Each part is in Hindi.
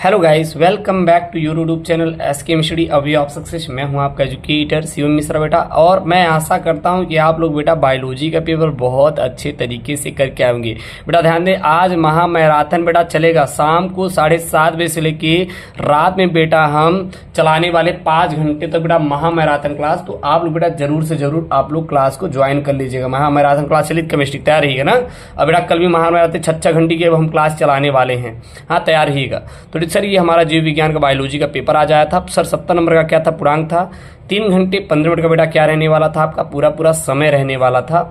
Hello guys, welcome back to your YouTube channel SK mystery away of success. मैं हूं आपका एजुकेटर शिवम मिश्रा बेटा, और मैं आशा करता हूं कि आप लोग बेटा बायोलॉजी का पेपर बहुत अच्छे तरीके से करके आएंगे। बेटा ध्यान दें, आज महा मैराथन बेटा चलेगा शाम को 7:30 बजे से लेके रात में बेटा हम चलाने वाले 5 घंटे तक बेटा महा मैराथन क्लास। तो आप लोग बेटा जरूर से जरूर आप लोग क्लास को ज्वाइन कर लीजिएगा। महा मैराथन क्लास चलिए, केमिस्ट्री तैयार रहिएगा ना। अब बेटा कल भी महा मैराथन 6 घंटे की हम क्लास चलाने वाले हैं। हाँ, तैयार रहिएगा। तो सर ये हमारा जीव विज्ञान का बायोलॉजी का पेपर आज आया था सर। 70 नंबर का क्या था, पूर्णांक था। 3 घंटे 15 मिनट का बेटा क्या रहने वाला था, आपका पूरा पूरा समय रहने वाला था।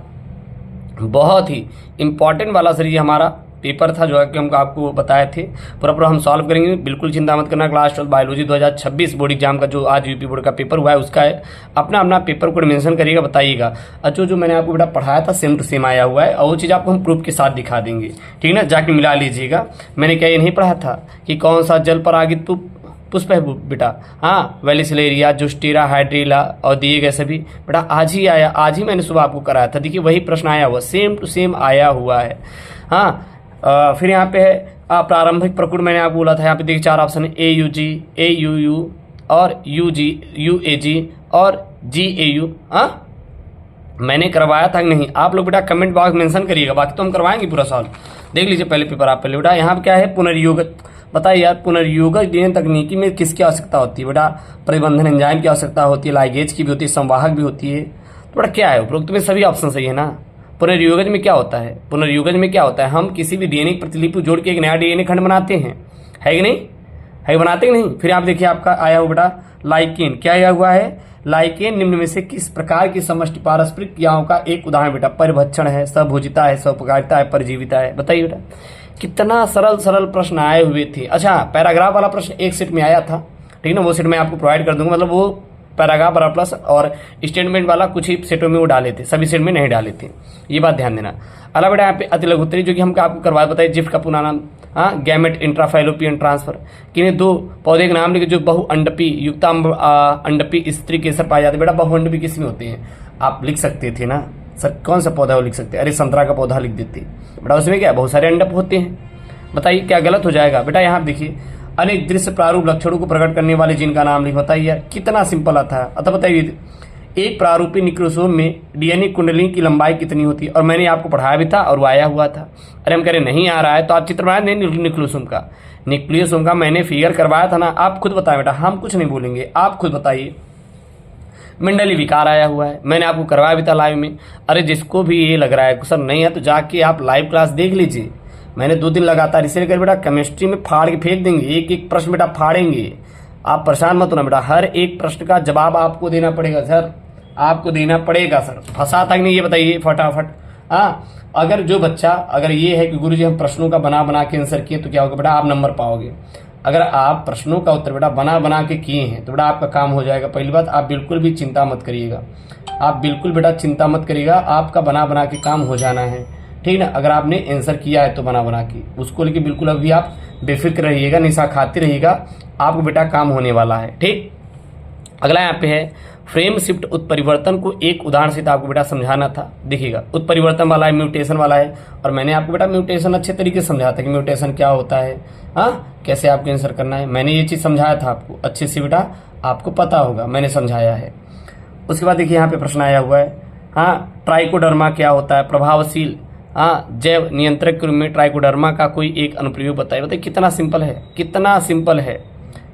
बहुत ही इंपॉर्टेंट वाला सर ये हमारा पेपर था, जो है कि हम आपको बताए थे। पूरा पूरा हम सॉल्व करेंगे, बिल्कुल चिंता मत करना। क्लास 12 बायोलॉजी 2026 बोर्ड एग्जाम का जो आज यूपी बोर्ड का पेपर हुआ है उसका है। अपना अपना पेपर कोड मेंशन करिएगा, बताइएगा। अच्छा, जो मैंने आपको बेटा पढ़ाया था सेम टू सेम आया हुआ है, और वो चीज़ आपको हम प्रूफ के साथ दिखा देंगे, ठीक ना। जाके मिला लीजिएगा। मैंने क्या ये नहीं पढ़ा था कि कौन सा जल परागित पुष्प है बेटा, हाँ, वेलिसिलेरिया, जुस्टीरा, हाइड्रीला और दिए गए सभी बेटा आज ही आया। आज ही मैंने सुबह आपको कराया था। देखिए वही प्रश्न आया हुआ, सेम टू सेम आया हुआ है। हाँ, फिर यहाँ पे है प्रारंभिक प्रकुट, मैंने आपको बोला था। यहाँ पे देखिए 4 ऑप्शन है, AUG, AUU और UAG और GAU। हाँ, मैंने करवाया था कि नहीं, आप लोग बेटा कमेंट बॉक्स मेंशन करिएगा, बाकी तो हम करवाएंगे पूरा सॉल्व। देख लीजिए पहले पेपर आप पहले बेटा। यहाँ पे क्या है, पुनर्योगक। बताइए यार, पुनर्योगक डीएनए तकनीकी में किसकी आवश्यकता होती है बेटा? प्रतिबंधन एंजाइम की आवश्यकता होती है, लाइगेज की भी होती है, संवाहक भी होती है। तो बेटा क्या है उपरोक्त में सभी ऑप्शन सही है ना। पुनर्योगज में क्या होता है, पुनर्योगज में क्या होता है, हम किसी भी डीएनए प्रतिलिपि जोड़ के एक नया डीएनए खंड बनाते हैं, है कि नहीं, है, बनाते कि नहीं। फिर आप देखिए आपका आया हुआ बेटा लाइकेन। क्या आया हुआ है, लाइकेन निम्न में से किस प्रकार की समष्टि पारस्परिक क्रियाओं का एक उदाहरण बेटा? परिभक्षण है, सहभोजिता है, सहउपकारिता है, परजीविता है। बताइए बेटा, कितना सरल सरल प्रश्न आए हुए थे। अच्छा, पैराग्राफ वाला प्रश्न एक सेट में आया था, ठीक ना, वो सेट मैं आपको प्रोवाइड कर दूंगा। मतलब वो पैराग्राफ वाला प्लस और स्टेटमेंट वाला कुछ ही सेटों में वो डाले थे, सभी सेट में नहीं डाले थे, ये बात ध्यान देना। अगला बेटा यहाँ पे अति लघुत्तरी, जो कि हम आपको करवाया, बताइए जिफ्ट का पूरा नाम। हाँ, गैमेट इंट्राफैलोपियन ट्रांसफर। किन्हें 2 पौधे के नाम लिखे जो बहुअंडपी युक्त अंडपी स्त्री केसर पाए जाते। बेटा बहुअंडपी किस में होते हैं, आप लिख सकते थे ना सर, कौन सा पौधा वो लिख सकते, अरे संतरा का पौधा लिख देते बेटा, उसमें क्या बहुत सारे अंडप होते हैं। बताइए क्या गलत हो जाएगा बेटा। यहाँ देखिए अनेक दृश्य प्रारूप लक्षणों को प्रकट करने वाले जीन का नाम लिख। बताइए यार कितना सिंपल आता है। अतः बताइए एक प्रारूपी निक्लोसोम में डीएनए कुंडली की लंबाई कितनी होती है, और मैंने आपको पढ़ाया भी था और वो आया हुआ था। अरे हम कह रहे नहीं आ रहा है तो आप चित्र बनाए नहीं निक्लोसोम का, न्यूक्लियोसोम का मैंने फिगर करवाया था ना। आप खुद बताएं बेटा, हम कुछ नहीं बोलेंगे, आप खुद बताइए। मंडली विकार आया हुआ है, मैंने आपको करवाया भी था लाइव में। अरे जिसको भी ये लग रहा है सर नहीं है, तो जाके आप लाइव क्लास देख लीजिए। मैंने 2 दिन लगातार इसे लेकर बेटा केमिस्ट्री में फाड़ के फेंक देंगे, एक एक प्रश्न बेटा फाड़ेंगे। आप परेशान मत होना बेटा, हर एक प्रश्न का जवाब आपको देना पड़ेगा सर, आपको देना पड़ेगा सर। फंसा था कि नहीं ये बताइए फटाफट। हाँ, अगर जो बच्चा अगर ये है कि गुरुजी हम प्रश्नों का बना बना के आंसर किए, तो क्या होगा बेटा, आप नंबर पाओगे। अगर आप प्रश्नों का उत्तर बेटा बना बना के किए हैं तो बेटा आपका काम हो जाएगा। पहली बात, आप बिल्कुल भी चिंता मत करिएगा, आप बिल्कुल बेटा चिंता मत करिएगा, आपका बना बना के काम हो जाना है, ठीक ना। अगर आपने आंसर किया है तो बना बना के उसको लेके बिल्कुल अभी आप बेफिक्र रहिएगा, निशा खाते रहिएगा, आपको बेटा काम होने वाला है, ठीक। अगला यहाँ पे है फ्रेम शिफ्ट उत्परिवर्तन को एक उदाहरण से आपको बेटा समझाना था। देखिएगा उत्परिवर्तन वाला है, म्यूटेशन वाला है, और मैंने आपको बेटा म्यूटेशन अच्छे तरीके से समझाया था कि म्यूटेशन क्या होता है, हाँ, कैसे आपको आंसर करना है। मैंने ये चीज समझाया था आपको अच्छे से बेटा, आपको पता होगा मैंने समझाया है। उसके बाद देखिए यहाँ पे प्रश्न आया हुआ है, हाँ, ट्राइकोडर्मा क्या होता है? प्रभावशील जैव नियंत्रक के रूप में ट्राइकोडर्मा का कोई एक अनुप्रयोग बताइए। बताइए कितना सिंपल है, कितना सिंपल है,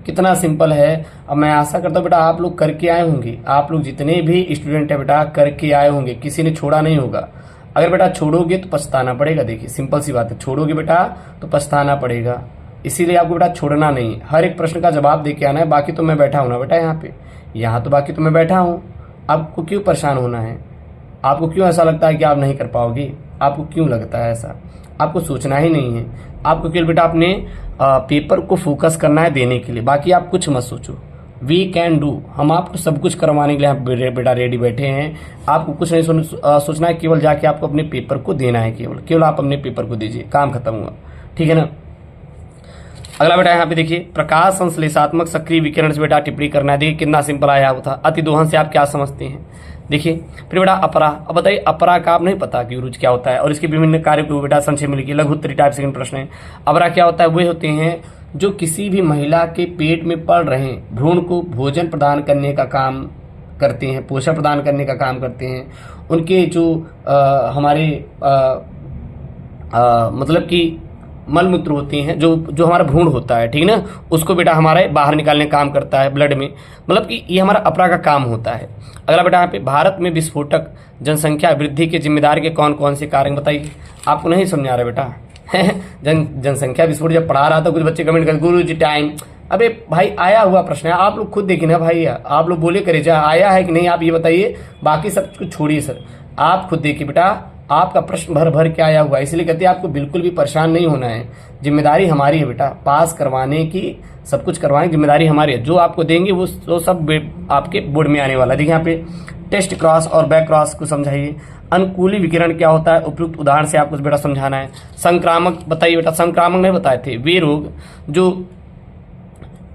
कितना सिंपल है। अब मैं आशा करता हूँ बेटा आप लोग करके आए होंगे, आप लोग जितने भी स्टूडेंट है बेटा करके आए होंगे, किसी ने छोड़ा नहीं होगा। अगर बेटा छोड़ोगे तो पछताना पड़ेगा। देखिए सिंपल सी बात है, छोड़ोगे बेटा तो पछताना पड़ेगा, इसीलिए आपको बेटा छोड़ना नहीं, हर एक प्रश्न का जवाब दे के आना है। बाकी तो मैं बैठा हूँ ना बेटा यहाँ पे, यहाँ तो बाकी तो मैं बैठा हूँ, आपको क्यों परेशान होना है? आपको क्यों ऐसा लगता है कि आप नहीं कर पाओगे? आपको क्यों लगता है ऐसा? आपको सोचना ही नहीं है, आपको केवल बेटा अपने पेपर को फोकस करना है देने के लिए, बाकी आप कुछ मत सोचो। वी कैन डू, हम आपको सब कुछ करवाने के लिए बेटा रेडी बैठे हैं। आपको कुछ नहीं सोचना है, केवल जाके आपको अपने पेपर को देना है, केवल आप अपने पेपर को दीजिए, काम खत्म हुआ, ठीक है ना। अगला बेटा यहाँ पे देखिए प्रकाश संश्लेषात्मक सक्रिय विकिरण से बेटा टिप्पणी करना है। देखिए कितना सिंपल आया हुआ था। अतिदोहन से आप क्या समझते हैं? देखिए फिर बेटा अपरा। अब बताइए अपरा का आप नहीं पता कि यूज क्या होता है और इसके विभिन्न कार्य को बेटा संक्षेप में लिखिए। लघु उत्तरी टाइप सेकंड प्रश्न है। अपरा क्या होता है? वे होते हैं जो किसी भी महिला के पेट में पल रहे भ्रूण को भोजन प्रदान करने का काम करते हैं, पोषण प्रदान करने का काम करते हैं। उनके जो हमारे मतलब कि मल मूत्र होते हैं, जो हमारा भ्रूण होता है, ठीक ना, उसको बेटा हमारे बाहर निकालने का काम करता है ब्लड में, मतलब कि ये हमारा अपरा का काम होता है। अगला बेटा यहाँ पे, भारत में विस्फोटक जनसंख्या वृद्धि के जिम्मेदार के कौन कौन से कारण बताइए। आपको नहीं समझ आ रहा बेटा जनसंख्या विस्फोट जब पढ़ा रहा था कुछ बच्चे कमेंट कर गुरु जी टाइम, अबे भाई आया हुआ प्रश्न है, आप लोग खुद देखिए ना भाई, आप लोग बोले करे जा आया है कि नहीं, आप ये बताइए, बाकी सब कुछ छोड़िए सर, आप खुद देखिए बेटा, आपका प्रश्न भर भर के आया हुआ है, इसलिए कहते हैं आपको बिल्कुल भी परेशान नहीं होना है, जिम्मेदारी हमारी है बेटा, पास करवाने की, सब कुछ करवाने की जिम्मेदारी हमारी है, जो आपको देंगे वो सब आपके बोर्ड में आने वाला है। देखिए यहाँ पे टेस्ट क्रॉस और बैक क्रॉस को समझाइए। अनुकूली विकिरण क्या होता है, उपयुक्त उदाहरण से आपको बेटा समझाना है। संक्रामक बताइए बेटा, संक्रामक नहीं बताए थे, वे रोग जो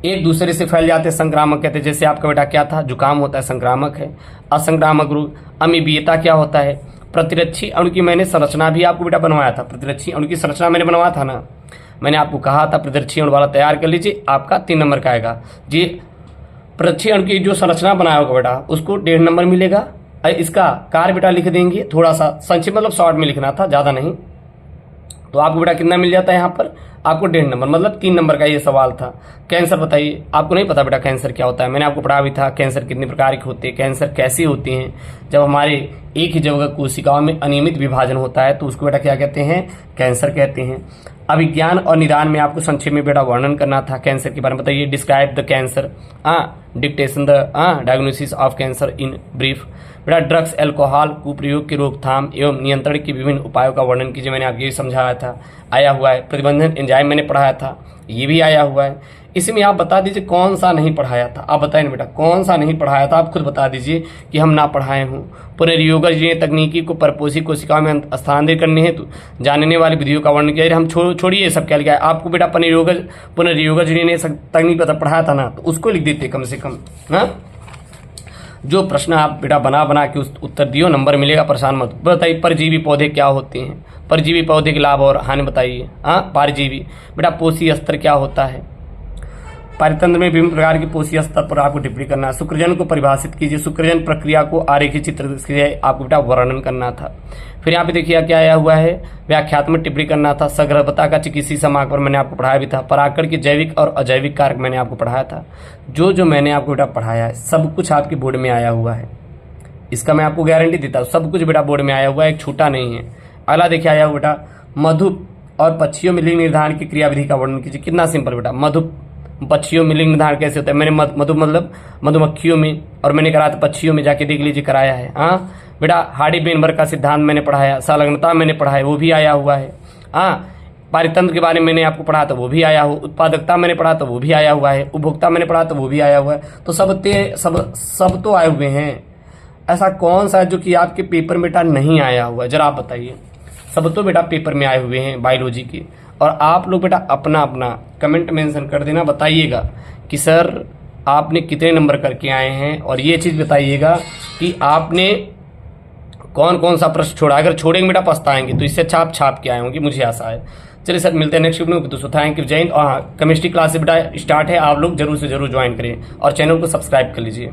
एक दूसरे से फैल जाते हैं संक्रामक कहते हैं, जैसे आपका बेटा क्या था, जुकाम होता है संक्रामक है। असंक्रामक रोग, अमीबियता क्या होता है, प्रतिरक्षी अणु की मैंने संरचना भी आपको बेटा बनवाया था, प्रतिरक्षी अणु की संरचना मैंने बनवाया था ना, मैंने आपको कहा था प्रतिरक्षी अणु वाला तैयार कर लीजिए, आपका 3 नंबर का आएगा जी। प्रतिरक्षी अणु की जो संरचना बनाया होगा बेटा उसको 1.5 नंबर मिलेगा। इसका कार्य बेटा लिख देंगे, थोड़ा सा संक्षिप्त मतलब शॉर्ट में लिखना था, ज्यादा नहीं, तो आपको बेटा कितना मिल जाता है यहाँ पर, आपको 1.5 नंबर, मतलब 3 नंबर का ये सवाल था। कैंसर बताइए, आपको नहीं पता बेटा कैंसर क्या होता है, मैंने आपको पढ़ा भी था, कैंसर कितने प्रकार के होते हैं, कैंसर कैसे होते हैं, जब हमारे एक ही जगह कोशिकाओं में अनियमित विभाजन होता है तो उसको बेटा क्या कहते हैं, कैंसर कहते हैं। अभिज्ञान और निदान में आपको संक्षेप में बेटा वर्णन करना था कैंसर के बारे में, बताइए, describe the cancer, dictation the diagnosis of cancer in brief. बेटा ड्रग्स एल्कोहल कुप्रयोग की रोकथाम एवं नियंत्रण के विभिन्न उपायों का वर्णन कीजिए, मैंने आपको ये समझाया था, आया हुआ है। प्रतिबंधन एंजाइम मैंने पढ़ाया था, ये भी आया हुआ है। इसमें आप बता दीजिए कौन सा नहीं पढ़ाया था, आप बताइए ना बेटा कौन सा नहीं पढ़ाया था, आप खुद बता दीजिए कि हम ना पढ़ाए हों। पुनर्योगजनीय तकनीकी को परपोषी कोशिकाओं में स्थानांतरित करने हेतु जानने वाली विधियों का वर्णन किया। हम छोड़िए सब क्या लिखा है, आपको बेटा पुनर्योगजनीय तकनीक पढ़ाया था ना, तो उसको लिख देते कम से कम। हाँ, जो प्रश्न आप बेटा बना के उत्तर दियो, नंबर मिलेगा, परेशान मत। बताइए परजीवी पौधे क्या होते हैं, परजीवी पौधे के लाभ और हानि बताइए। परजीवी बेटा पोषी स्तर क्या होता है, पारितंत्र में विभिन्न प्रकार की पोषी स्तर पर आपको टिप्पणी करना है। शुक्रजन को परिभाषित कीजिए, शुक्रजन प्रक्रिया को आरेखित चित्र से आपको बेटा वर्णन करना था। फिर यहाँ पे देखिए क्या आया हुआ है, व्याख्यात्मक टिप्पणी करना था। सगर्भता का चिकित्सीय समाक पर मैंने आपको पढ़ाया भी था। परागकण के जैविक और अजैविक कारक मैंने आपको पढ़ाया था। जो मैंने आपको बेटा पढ़ाया है सब कुछ आपके बोर्ड में आया हुआ है, इसका मैं आपको गारंटी देता हूँ, सब कुछ बेटा बोर्ड में आया हुआ है, एक छूटा नहीं है। अगला देखिए आया हुआ बेटा मधु और पक्षियों में लिंग निर्धारण की क्रियाविधि का वर्णन कीजिए। कितना सिंपल बेटा, मधु पक्षियों में लिंग निर्धारण कैसे होता है, मैंने मधु मतलब मधुमक्खियों में, और मैंने कराया था पक्षियों में, जाके देख लीजिए कराया है। बेटा हार्डी बेनबर्ग का सिद्धांत मैंने पढ़ाया, संलग्नता मैंने पढ़ाया, वो भी आया हुआ है। पारितंत्र के बारे में मैंने आपको पढ़ा था, वो भी आया हुआ। उत्पादकता मैंने पढ़ा था, वो भी आया हुआ है। उपभोक्ता मैंने पढ़ा था, वो भी आया हुआ है। तो सब तो आए हुए हैं, ऐसा कौन सा है जो कि आपके पेपर में बेटा नहीं आया हुआ है, जरा आप बताइए। सब तो बेटा पेपर में आए हुए हैं बायोलॉजी के, और आप लोग बेटा अपना अपना कमेंट मेंशन कर देना, बताइएगा कि सर आपने कितने नंबर करके आए हैं, और ये चीज़ बताइएगा कि आपने कौन कौन सा प्रश्न छोड़ा। अगर छोड़ेंगे बेटा पछताएंगे, तो इससे अच्छा आप छाप के आए होंगे, मुझे आशा है। चलिए सर मिलते हैं नेक्स्ट वीडियो में, दोस्तों थैंक यू, जय हिंद। और केमिस्ट्री क्लास बेटा स्टार्ट है, आप लोग जरूर से जरूर ज्वाइन करें और चैनल को सब्सक्राइब कर लीजिए।